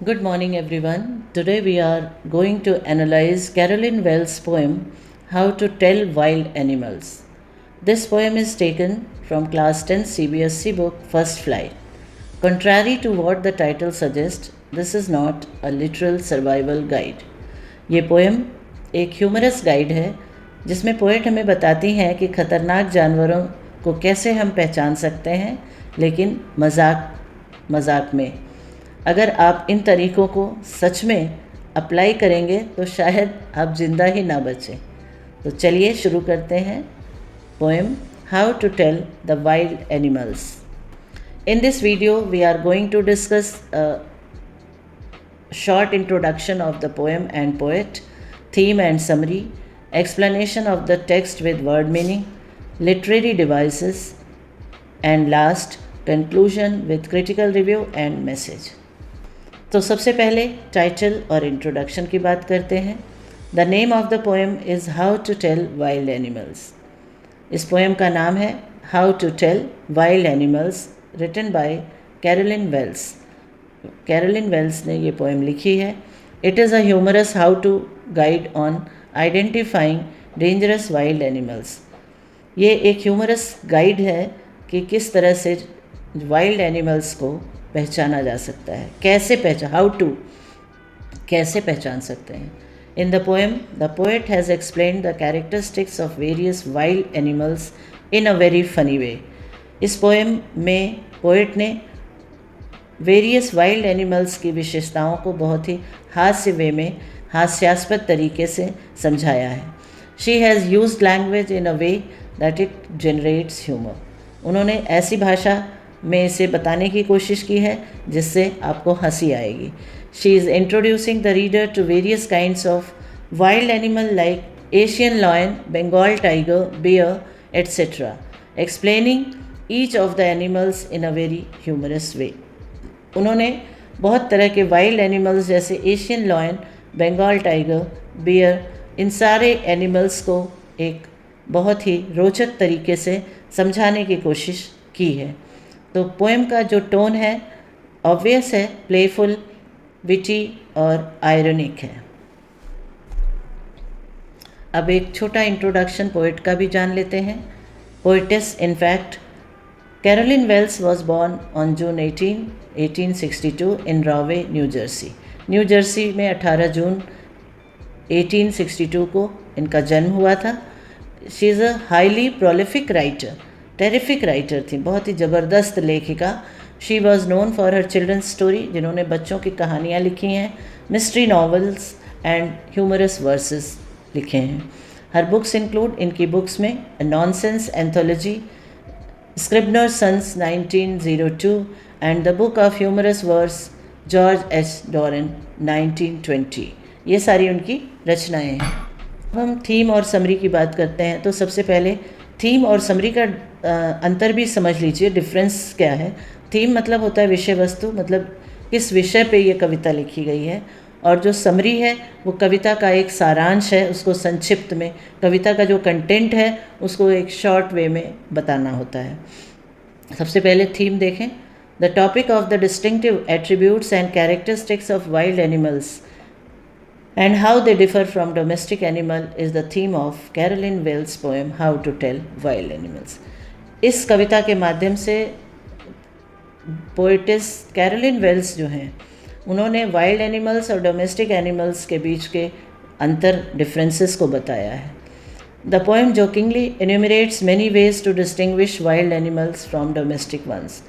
Good morning, everyone. Today we are going to analyze Carolyn Wells' poem, How to Tell Wild Animals. This poem is taken from Class 10 CBSE book First Flight. Contrary to what the title suggests, this is not a literal survival guide. ये poem एक humerus guide है जिसमें poet हमें बताती हैं कि खतरनाक जानवरों को कैसे हम पहचान सकते हैं, लेकिन मजाक में। अगर आप इन तरीक़ों को सच में अप्लाई करेंगे तो शायद आप ज़िंदा ही ना बचें। तो चलिए शुरू करते हैं poem how to tell the wild animals. In this video, we are going to discuss a short introduction of the poem and poet, theme and summary, explanation of the text with word meaning, literary devices, and last, conclusion with critical review and message. तो सबसे पहले title और introduction की बात करते हैं। The name of the poem is how to tell wild animals. इस poem का नाम है how to tell wild animals, written by Carolyn Wells. Carolyn Wells ने ये पोएम लिखी है। It is a humorous how to guide on identifying dangerous wild animals. ये एक ह्यूमरस गाइड है कि किस तरह से वाइल्ड एनिमल्स को पहचाना जा सकता है, कैसे पहचान सकते हैं। इन the poem the poet has explained the characteristics of various wild animals in a very funny way. इस पोएम में पोएट ने वेरियस वाइल्ड एनिमल्स की विशेषताओं को बहुत ही हास्यास्पद तरीके से समझाया है। She has used language in a way that it generates humour. उन्होंने ऐसी भाषा में इसे बताने की कोशिश की है जिससे आपको हंसी आएगी। She is introducing the reader to various kinds of wild animal like Asian lion, Bengal tiger, bear etcetera, explaining each of the animals in a very humorous way. उन्होंने बहुत तरह के वाइल्ड एनिमल्स जैसे Asian lion, Bengal tiger, bear, इन सारे animals को एक बहुत ही रोचक तरीके से समझाने की कोशिश की है। तो पोएम का जो टोन है ऑब्वियस है, प्लेफुल, विटी और आयरनिक है। अब एक छोटा इंट्रोडक्शन पोएट का भी जान लेते हैं। Poetess in fact Caroline Wells was born on June 1862 in Rahway, New Jersey. New Jersey में 18 जून 1862 को इनका जन्म हुआ था। She is a highly prolific writer, terrific writer थी, बहुत ही ज़बरदस्त लेखिका। She was known for her children's story, जिन्होंने बच्चों की कहानियाँ लिखी हैं, mystery novels and humorous verses लिखे हैं। हर बुक्स इंक्लूड, इनकी बुक्स में nonsense anthology, स्क्रिबनर sons 1902 and the book of humorous verse George H Doran 1920। ये सारी उनकी रचनाएँ हैं। अब हम थीम और समरी की बात करते हैं। तो सबसे पहले थीम और समरी का अंतर भी समझ लीजिए, डिफरेंस क्या है। थीम मतलब होता है विषय वस्तु, मतलब किस विषय पे ये कविता लिखी गई है, और जो समरी है वो कविता का एक सारांश है, उसको संक्षिप्त में, कविता का जो कंटेंट है उसको एक शॉर्ट वे में बताना होता है। सबसे पहले थीम देखें। The topic of the distinctive attributes and characteristics of wild animals and how they differ from domestic animal is the theme of Carolyn Wells' poem How to Tell Wild Animals. इस कविता के माध्यम से poet's Caroline Wales जो हैं उन्होंने wild animals और domestic animals के बीच के अंतर, डिफरेंसेस को बताया है। The poem jokingly enumerates many ways to distinguish wild animals from domestic ones.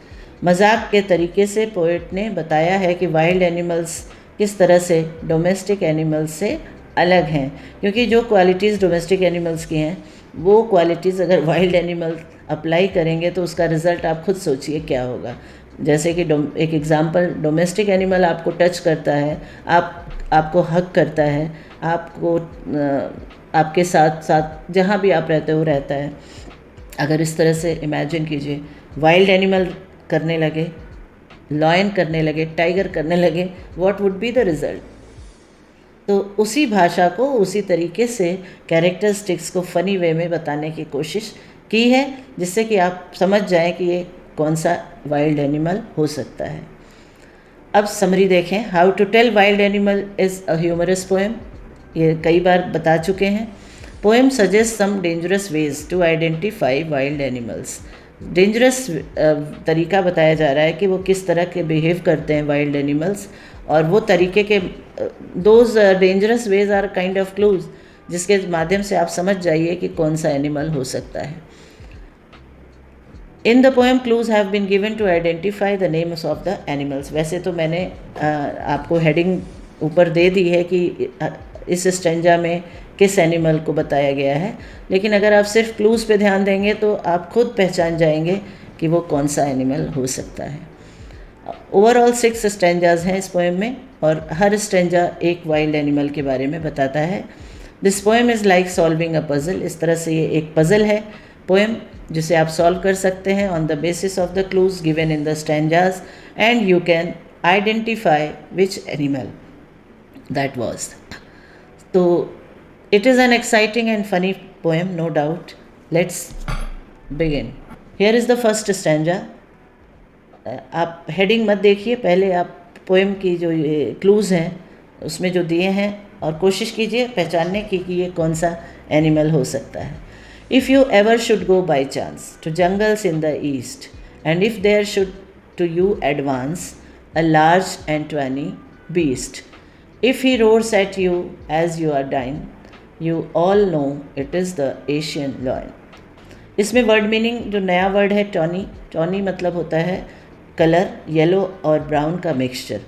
मजाक के तरीके से पोएट ने बताया है कि वाइल्ड एनिमल्स किस तरह से डोमेस्टिक एनिमल्स से अलग हैं, क्योंकि जो क्वालिटीज़ डोमेस्टिक एनिमल्स की हैं वो क्वालिटीज़ अगर वाइल्ड एनिमल अप्लाई करेंगे तो उसका रिज़ल्ट आप खुद सोचिए क्या होगा। जैसे कि एक एग्ज़ाम्पल, डोमेस्टिक एनिमल आपको टच करता है, आपको हक करता है, आपको आपके साथ साथ जहाँ भी आप रहते हो रहता है। अगर इस तरह से इमेजिन कीजिए, वाइल्ड एनिमल करने लगे, लॉयन करने लगे, टाइगर करने लगे, what would be the result. तो उसी भाषा को उसी तरीके से कैरेक्टरिस्टिक्स को फ़नी वे में बताने की कोशिश की है, जिससे कि आप समझ जाएं कि ये कौन सा वाइल्ड एनिमल हो सकता है। अब समरी देखें। How to tell wild animal is a humorous poem, ये कई बार बता चुके हैं। Poem suggest some dangerous ways to identify wild animals. Dangerous तरीका बताया जा रहा है कि वो किस तरह के बिहेव करते हैं वाइल्ड एनिमल्स, और वो तरीके के those dangerous ways are kind of clues, जिसके माध्यम से आप समझ जाइए कि कौन सा एनिमल हो सकता है। In the poem clues have been given to identify the names of the animals. वैसे तो मैंने आपको हेडिंग ऊपर दे दी है कि इस स्टेंजा में किस एनिमल को बताया गया है, लेकिन अगर आप सिर्फ क्लूज़ पे ध्यान देंगे तो आप खुद पहचान जाएंगे कि वो कौन सा एनिमल हो सकता है। ओवरऑल 6 स्टेंजाज हैं इस पोएम में, और हर स्टेंजा एक वाइल्ड एनिमल के बारे में बताता है। This poem is like solving a puzzle. इस तरह से ये एक पज़ल है पोएम, जिसे आप सॉल्व कर सकते हैं on the basis of the clues given in the stanzas, and you can identify which animal that was. तो it is an exciting and funny poem, no doubt. Let's begin. Here is the first stanza. आप heading मत देखिए, पहले आप poem की जो ये clues हैं उसमें जो दिए हैं, और कोशिश कीजिए पहचानने की कि ये कौन सा एनिमल हो सकता है। If you ever should go by chance to jungles in the east, and if there should to you advance a large and tawny beast, if he roars at you as you are dying, you all know it is the Asian lion. इसमें word meaning जो नया word है tawny, tawny मतलब होता है colour, yellow और brown का mixture.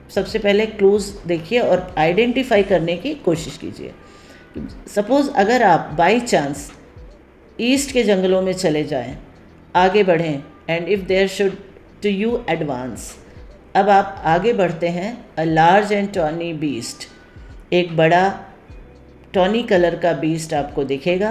सबसे पहले क्लूज़ देखिए और आइडेंटिफाई करने की कोशिश कीजिए। सपोज़ अगर आप बाई चांस ईस्ट के जंगलों में चले जाएं, आगे बढ़ें, and if there should to you advance, अब आप आगे बढ़ते हैं, a large and tawny beast, एक बड़ा टॉनी कलर का बीस्ट आपको दिखेगा,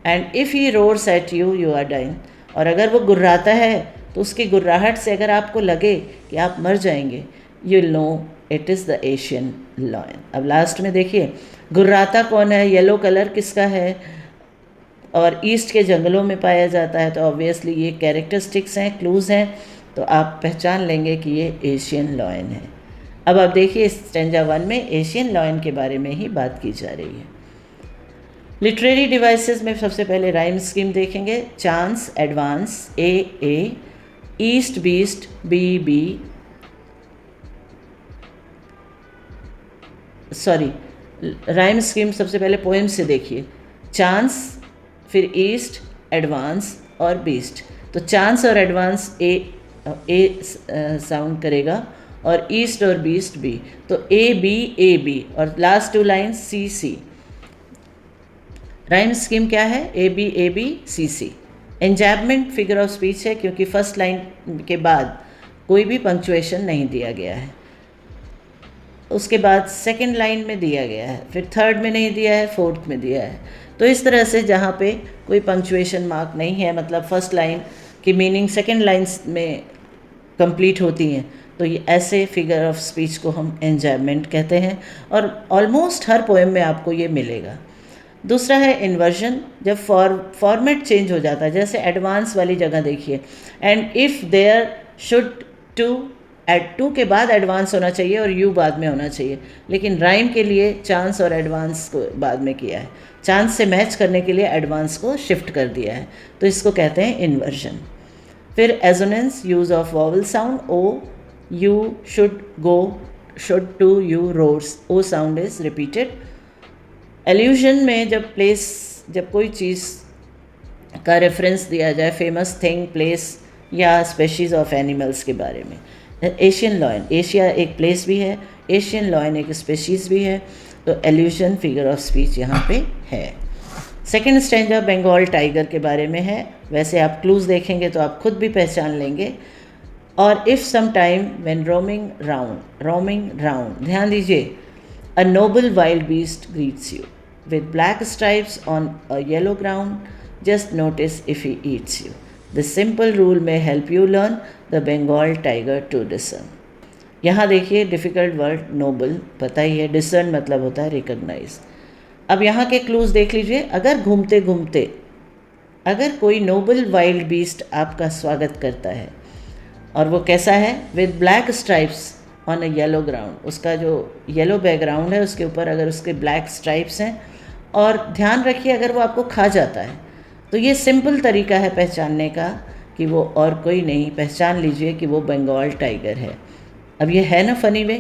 and if he roars at you you are dying, और अगर वो गुर्राता है तो उसकी गुर्राहट से अगर आपको लगे कि आप मर जाएंगे, you know it is the Asian lion. अब लास्ट में देखिए गुर्राता कौन है, येलो कलर किसका है, और ईस्ट के जंगलों में पाया जाता है, तो ऑब्वियसली ये कैरेक्टरिस्टिक्स हैं, क्लूज़ हैं, तो आप पहचान लेंगे कि ये एशियन लायन है। अब आप देखिए स्टेंजा 1 में एशियन लायन के बारे में ही बात की जा रही है। लिटरेरी डिवाइसेस में सबसे पहले राइम स्कीम देखेंगे। Chance, advance, A, east beast, B, sorry rhyme scheme सबसे पहले पोएम से देखिए। चांस, फिर ईस्ट, एडवांस और बीस्ट। तो चांस और एडवांस ए साउंड करेगा, और ईस्ट और बीस्ट बी, तो ए बी, और last 2 lines C. Rhyme scheme क्या है, A B C. Enjambment figure of speech है, क्योंकि फर्स्ट लाइन के बाद कोई भी पंक्चुएशन नहीं दिया गया है, उसके बाद सेकंड लाइन में दिया गया है, फिर थर्ड में नहीं दिया है, फोर्थ में दिया है। तो इस तरह से जहाँ पे कोई पंक्चुएशन मार्क नहीं है, मतलब फर्स्ट लाइन की मीनिंग सेकंड लाइन में कंप्लीट होती हैं, तो ये ऐसे फिगर ऑफ स्पीच को हम एंजॉयमेंट कहते हैं, और ऑलमोस्ट हर पोएम में आपको ये मिलेगा। दूसरा है इन्वर्जन, जब फॉर्मेट चेंज हो जाता है, जैसे एडवांस वाली जगह देखिए, and if there should to के बाद एडवांस होना चाहिए और यू बाद में होना चाहिए, लेकिन राइम के लिए चांस और एडवांस को बाद में किया है, चांस से मैच करने के लिए एडवांस को शिफ्ट कर दिया है, तो इसको कहते हैं इन्वर्जन। फिर assonance, use of vowel sound, o, you, should, go, should, to, you, roars, o sound is repeated. Allusion में जब कोई चीज़ का रेफरेंस दिया जाए, फेमस थिंग, प्लेस या स्पेशीज़ ऑफ एनिमल्स के बारे में। एशियन लॉयन, एशिया एक प्लेस भी है, एशियन लॉयन एक स्पेशीज़ भी है, तो एल्यूजन फिगर ऑफ स्पीच यहाँ पे है। सेकेंड स्टेंजा बंगाल टाइगर के बारे में है, वैसे आप क्लूज़ देखेंगे तो आप खुद भी पहचान लेंगे। और if some time when roaming round, ध्यान दीजिए, a noble wild beast greets you with black stripes on a yellow ground, just notice if he eats you. This simple rule may help you learn the Bengal tiger to discern. यहाँ देखिए difficult word Nobel, पता ही है, discern मतलब होता है recognise. अब यहाँ के क्लूज़ देख लीजिए, अगर घूमते घूमते अगर कोई नोबल वाइल्ड बीस्ट आपका स्वागत करता है, और वो कैसा है, with black stripes on a yellow ground, उसका जो येलो बैकग्राउंड है उसके ऊपर अगर उसके ब्लैक स्ट्राइप्स हैं, और ध्यान रखिए अगर वो आपको खा जाता है तो ये सिंपल तरीका है पहचानने का कि वो और कोई नहीं, पहचान लीजिए कि वो बंगाल टाइगर है। अब ये है ना फ़नी वे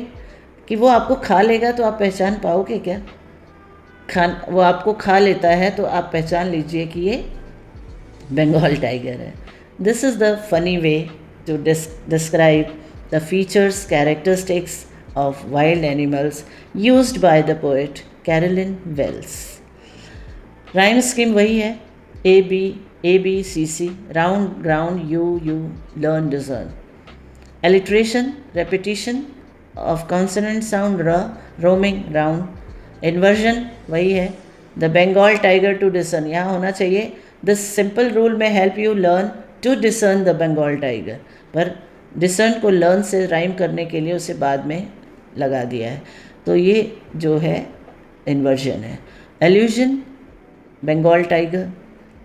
कि वो आपको खा लेगा तो आप पहचान पाओगे क्या? वो आपको खा लेता है तो आप पहचान लीजिए कि ये बंगाल टाइगर है। This is the funny way to describe the features characteristics of wild animals used by the poet Caroline Wells. Rhyme scheme वही है, A B C C, round ground you learn discern. Alliteration repetition of consonant sound र, roaming round. Inversion वही है, the Bengal tiger to discern, यहाँ होना चाहिए this simple rule may help you learn to discern the Bengal tiger, पर discern को learn से rhyme करने के लिए उसे बाद में लगा दिया है, तो ये जो है इन्वर्जन है। Allusion Bengal tiger,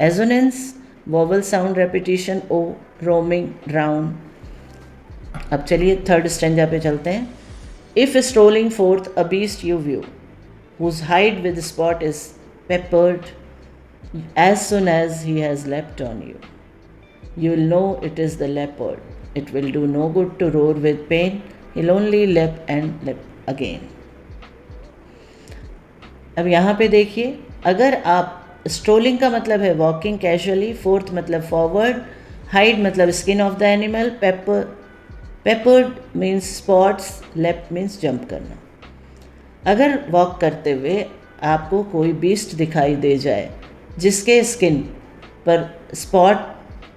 assonance vowel sound repetition O, roaming round. अब चलिए थर्ड स्टेंजा पे चलते हैं। If strolling forth a beast you view whose hide with spot is peppered as soon as he has leapt on you, you will know it is the leopard. It will do no good to roar with pain, he'll only leap and leap again. अब यहाँ पे देखिए, अगर आप strolling का मतलब है walking casually, fourth मतलब फॉरवर्ड, हाइड मतलब skin of the animal, peppered means spots, left means jump करना। अगर वॉक करते हुए आपको कोई बीस्ट दिखाई दे जाए जिसके स्किन पर स्पॉट,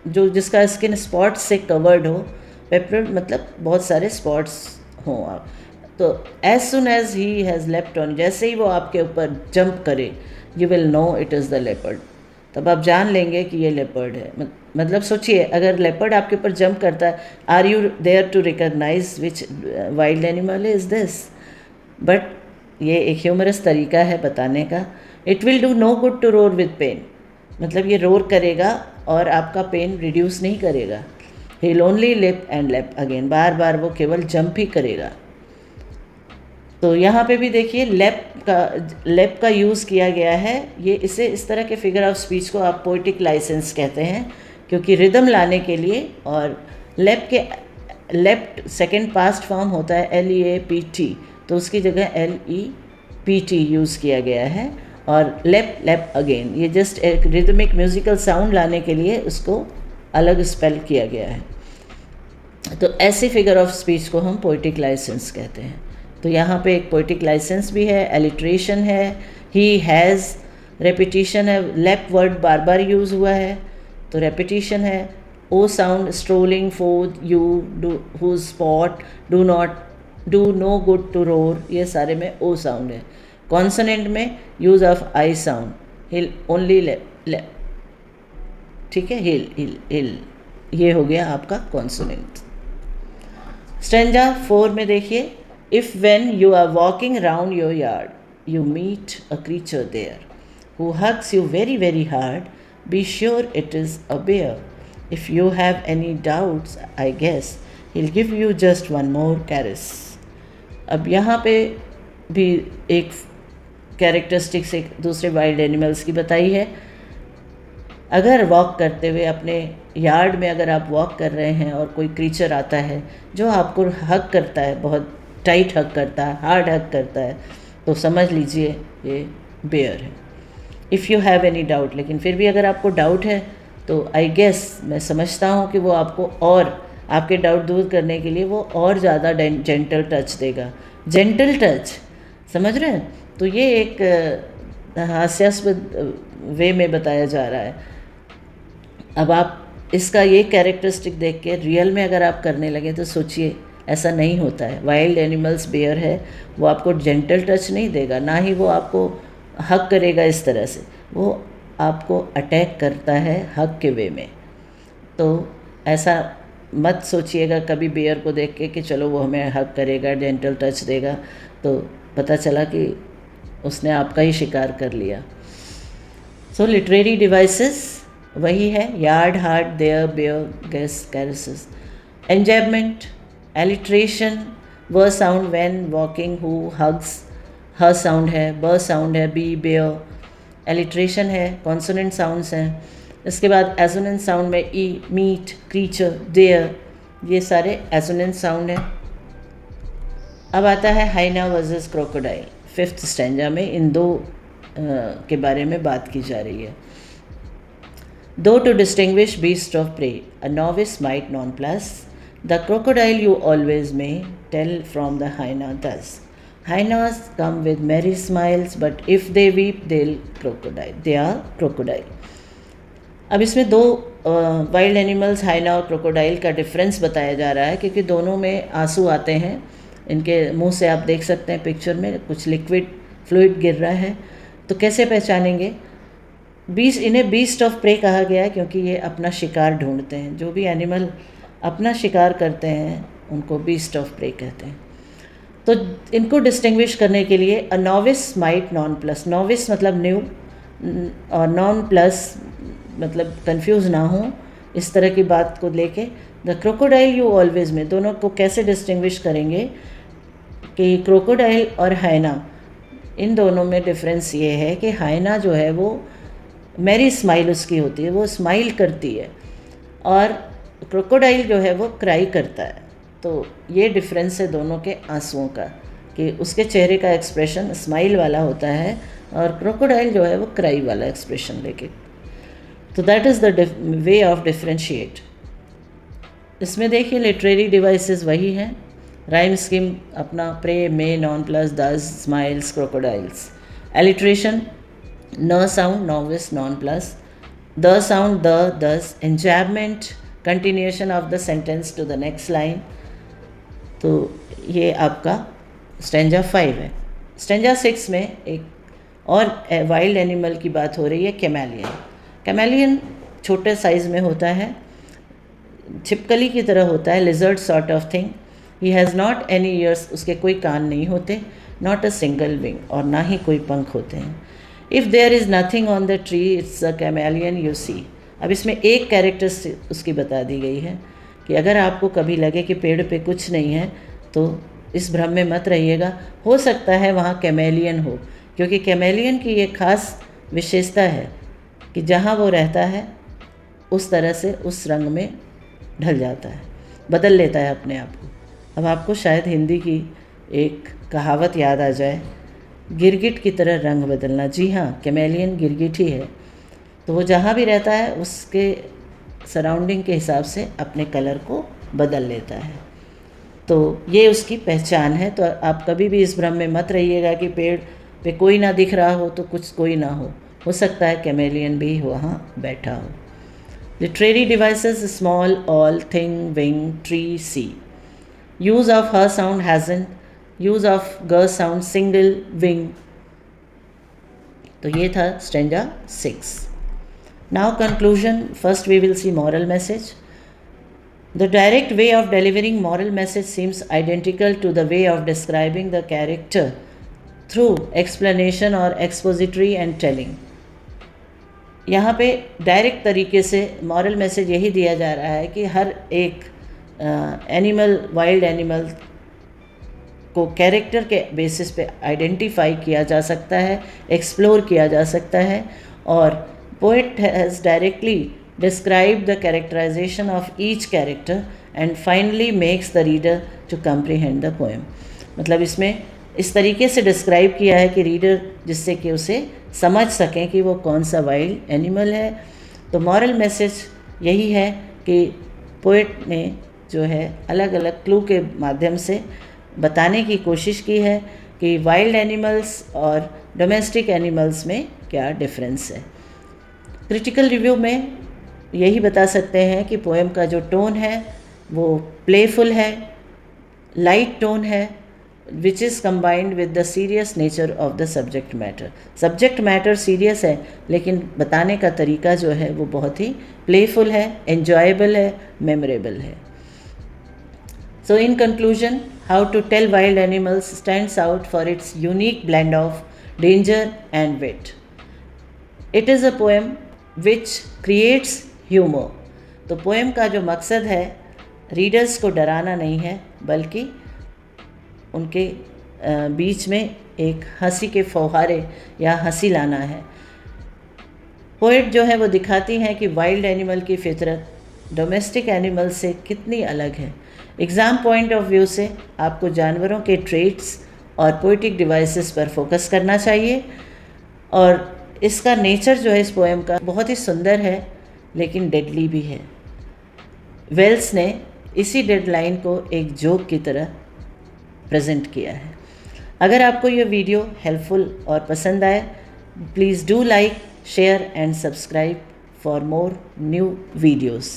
जिसका स्किन स्पॉट से कवर्ड हो, पेपर्ड मतलब बहुत सारे स्पॉट्स हों आप, तो as soon as he has left on, जैसे ही वो आपके ऊपर जंप करे, you will know it is the leopard, तब आप जान लेंगे कि ये लेपर्ड है। मतलब सोचिए, अगर लेपर्ड आपके ऊपर जंप करता है, are you there to recognise which wild animal is this? But ये एक ह्यूमरस तरीका है बताने का। It will do no good to roar with pain, मतलब ये रोर करेगा और आपका पेन रिड्यूस नहीं करेगा। He will only lip and लेप अगेन, बार बार वो केवल जंप ही करेगा। तो यहाँ पे भी देखिए लेप का यूज़ किया गया है। ये इस तरह के फिगर ऑफ स्पीच को आप पोइटिक लाइसेंस कहते हैं, क्योंकि रिदम लाने के लिए, और लेफ्ट सेकेंड पास्ट फॉर्म होता है LEAPT, तो उसकी जगह LEPT यूज़ किया गया है, और लेप अगेन, ये जस्ट एक रिदमिक म्यूज़िकल साउंड लाने के लिए उसको अलग स्पेल किया गया है। तो ऐसे फिगर ऑफ स्पीच को हम पोइटिक लाइसेंस कहते हैं। तो यहाँ पे एक पोइटिक लाइसेंस भी है, एलिट्रेशन है, ही हैज़, रेपिटिशन है, लेप वर्ड बार बार यूज़ हुआ है तो रेपिटिशन है, O sound, strolling forth, you do, who spot, do no good to roar, ये सारे में ओ साउंड है। कॉन्सोनेंट में use of I sound, hill only lay, ठीक है, हिल, ये हो गया आपका कॉन्सोनेंट। स्टेंजा 4 में देखिए, if when you are walking round your yard you meet a creature there who hugs you very very hard, be sure it is a bear, if you have any doubts I guess he'll give you just one more caress। अब यहाँ पे भी एक characteristics एक दूसरे wild animals की बताई है। अगर वॉक करते हुए अपने यार्ड में अगर आप वॉक कर रहे हैं और कोई क्रीचर आता है जो आपको हग करता है, बहुत टाइट हग करता है, हार्ड हग करता है, तो समझ लीजिए ये बेयर है। If you have any doubt, लेकिन फिर भी अगर आपको डाउट है तो आई गेस, मैं समझता हूँ कि वो आपको और आपके डाउट दूर करने के लिए वो और ज़्यादा जेंटल टच देगा। जेंटल टच, समझ रहे हैं? तो ये एक हास्यास्पद वे में बताया जा रहा है। अब आप इसका ये कैरेक्टरिस्टिक देख के रियल में अगर आप करने लगे तो सोचिए, ऐसा नहीं होता है। वाइल्ड एनिमल्स बेयर है, वो आपको जेंटल टच नहीं देगा, ना ही वो आपको हक करेगा इस तरह से, वो आपको अटैक करता है हक के वे में। तो ऐसा मत सोचिएगा कभी बेयर को देख के कि चलो वो हमें हक करेगा, जेंटल टच देगा, तो पता चला कि उसने आपका ही शिकार कर लिया। सो लिटरेरी डिवाइसेस वही है, yard, hard, there, bear, guess, caresses. Enjoyment, alliteration, व sound when walking, who, hugs, ह साउंड है, ब साउंड है, बी, बेयर, एलिट्रेशन है, कॉन्सोनेंट साउंड्स हैं। इसके बाद एसोनेंट साउंड में ई, मीट, क्रीचर, डेयर, ये सारे एसोनेंट साउंड हैं। अब आता है हाइना वर्सेस क्रोकोडाइल। फिफ्थ स्टैंजा में इन दो के बारे में बात की जा रही है। दो to distinguish beast of prey a novice might nonplus, the crocodile you always may tell from the hyena thus, hyenas come with merry smiles but if they weep they are crocodile। अब इसमें दो wild animals हाइना और crocodile का difference बताया जा रहा है, क्योंकि दोनों में आंसू आते हैं। इनके मुंह से आप देख सकते हैं पिक्चर में कुछ लिक्विड फ्लूइड गिर रहा है। तो कैसे पहचानेंगे? इन्हें बीस्ट ऑफ प्रे कहा गया है क्योंकि ये अपना शिकार ढूंढते हैं। जो भी एनिमल अपना शिकार करते हैं उनको बीस्ट ऑफ प्रे कहते हैं। तो इनको डिस्टिंग्विश करने के लिए a novice might nonplus, novice मतलब न्यू और नॉन प्लस मतलब कंफ्यूज ना हो, इस तरह की बात को लेके द क्रोकोडाइल यू ऑलवेज में दोनों को कैसे डिस्टिंग्विश करेंगे कि क्रोकोडाइल और हाइना, इन दोनों में डिफरेंस ये है कि हाइना जो है वो मैरी स्माइल उसकी होती है, वो स्माइल करती है, और क्रोकोडाइल जो है वो क्राई करता है। तो ये डिफरेंस है दोनों के आंसुओं का, कि उसके चेहरे का एक्सप्रेशन स्माइल वाला होता है और क्रोकोडाइल जो है वो क्राई वाला एक्सप्रेशन लेके। तो that is the way of differentiate. इसमें देखिए लिटरेरी डिवाइसेस वही हैं, राइम स्कीम अपना prey, may, nonplus, thus, smiles, crocodiles. Alliteration न साउंड नॉविस नॉन प्लस, द साउंड द, thus, enjambment continuation of the sentence to the next line. तो ये आपका स्टैंजा 5 है। स्टैंजा 6 में एक और वाइल्ड एनिमल की बात हो रही है, कैमेलियन। कैमेलियन छोटे साइज़ में होता है, छिपकली की तरह होता है, lizard sort of thing. He has not any years, उसके कोई कान नहीं होते, नॉट अ सिंगल विंग, और ना ही कोई पंख होते हैं। If there is nothing on the tree it's a chameleon you see. अब इसमें एक कैरेक्टर उसकी बता दी गई है कि अगर आपको कभी लगे कि पेड़ पे कुछ नहीं है तो इस भ्रम में मत रहिएगा, हो सकता है वहाँ कैमेलियन हो, क्योंकि कैमेलियन की ये खास विशेषता है कि जहाँ वो रहता है उस तरह से उस रंग में ढल जाता है, बदल लेता है अपने आप को। अब आपको शायद हिंदी की एक कहावत याद आ जाए, गिरगिट की तरह रंग बदलना। जी हाँ, कैमेलियन गिरगिट ही है। तो वो जहाँ भी रहता है उसके सराउंडिंग के हिसाब से अपने कलर को बदल लेता है। तो ये उसकी पहचान है। तो आप कभी भी इस भ्रम में मत रहिएगा कि पेड़ पे कोई ना दिख रहा हो तो कुछ कोई ना हो सकता है कैमेलियन भी वहाँ बैठा हो। Literary devices small, all, thing, wing, tree, sea. Use of h sound हैजन, use of g sound single, wing. तो ये था stanza 6। Now conclusion. First we will see moral message. The direct way of delivering moral message seems identical to the way of describing the character through explanation or expository and telling. यहाँ पे direct तरीके से moral message यही दिया जा रहा है कि हर एक एनिमल, वाइल्ड एनिमल को कैरेक्टर के बेसिस पे आइडेंटिफाई किया जा सकता है, एक्सप्लोर किया जा सकता है, और poet has directly described the characterization of each character and finally makes the reader to comprehend the poem। मतलब इसमें इस तरीके से डिस्क्राइब किया है कि रीडर जिससे कि उसे समझ सकें कि वो कौन सा वाइल्ड एनिमल है। तो मॉरल मैसेज यही है कि पोएट ने जो है अलग अलग क्लू के माध्यम से बताने की कोशिश की है कि वाइल्ड एनिमल्स और डोमेस्टिक एनिमल्स में क्या डिफरेंस है। क्रिटिकल रिव्यू में यही बता सकते हैं कि पोएम का जो टोन है वो प्लेफुल है, लाइट टोन है, which is combined with the serious nature of the subject matter. Subject matter serious है लेकिन बताने का तरीका जो है वो बहुत ही प्लेफुल है, एन्जॉयबल है, मेमोरेबल है। So in conclusion, how to tell wild animals stands out for its unique blend of danger and wit. It is a poem which creates humour. तो पोएम का जो मकसद है रीडर्स को डराना नहीं है बल्कि उनके बीच में एक हंसी के फौहारे या हंसी लाना है। पोएट जो है वो दिखाती हैं कि वाइल्ड एनिमल की फितरत डोमेस्टिक एनिमल से कितनी अलग है। एग्ज़ाम पॉइंट ऑफ व्यू से आपको जानवरों के ट्रेट्स और पोइटिक डिवाइसेस पर फोकस करना चाहिए। और इसका नेचर जो है इस पोएम का बहुत ही सुंदर है लेकिन डेडली भी है। वेल्स ने इसी डेडलाइन को एक जोक की तरह प्रेजेंट किया है। अगर आपको ये वीडियो हेल्पफुल और पसंद आए, please do like, share and subscribe for more new videos.